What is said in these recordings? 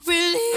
Really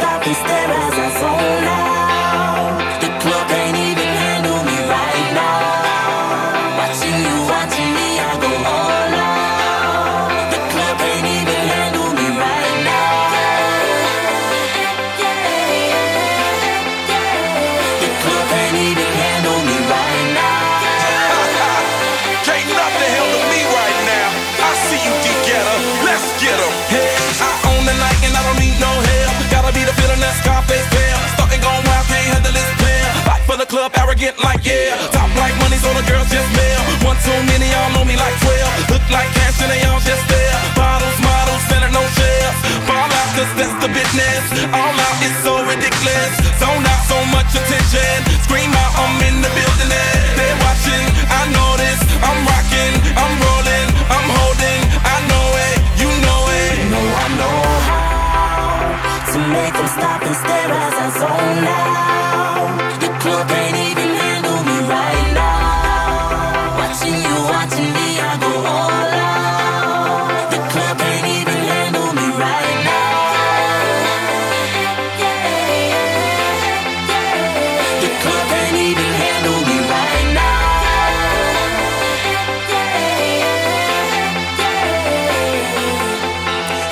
stop and stare as I zone out. The club can't even handle me right now. Watching you, watching me, I go all out. The club can't even handle me right now. The club can't even handle me right now. Can't nothing handle me right now. I see you, D-Getter. Let's get 'em. Hey, I own the night and I don't need no help. Gotta be the feeling that Scarface feel. Starting going wild, can't handle this player. Back for the club, arrogant like yeah. Top like money, so the girls just mail. One too many, y'all know me like 12. Look like cash and they all just there. Bottles, models, selling no shares. Fall out, cause that's the business. All out is so ridiculous. Zone out, so much attention. Scream out, I'm in the building. They're watching, I know this. I'm rocking, I'm rolling, I'm holding. I know it, you know it. You know I know how to make them stop and stare as I zone out. The club can't even handle me right now. Watching you, watching me, I go all out. The club can't even handle me right now. The club can't even handle me right now.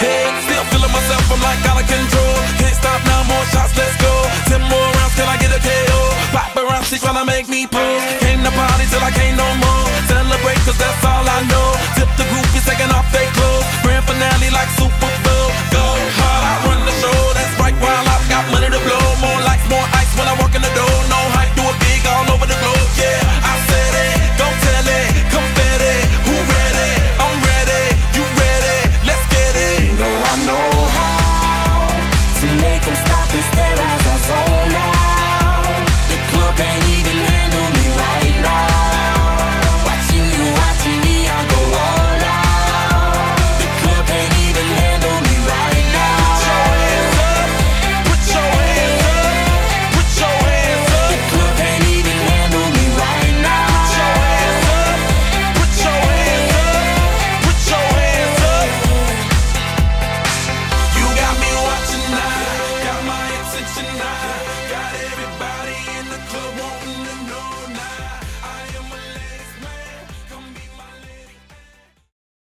Hey, still feeling myself, I'm like out of control. Can't stop now, more shots, let's go. 10 more rounds, can I get a KO? Paparazzi tryna make me pose. Came to party till I can't no more. Celebrate, cause that's all I know. Tip the groupies taking off their clothes. Grand finale like Super Bowl. Go hard, I run the show. That's right, while I've got money to blow. More lights, more ice when I walk in the door. No hype, do it big all over the globe. Yeah, I said it, go tell it. Confetti, who ready? I'm ready, you ready? Let's get it. You know I know how to make them stop and stare as I zone out. The club can't even handle me right now. Watching you, watching me, I go all out. The club can't even handle me right now. Put your hands up, put your hands up, The club can't even handle me right now. put your hands up, put your hands up, put your hands up. You got me watching now, got my attention now.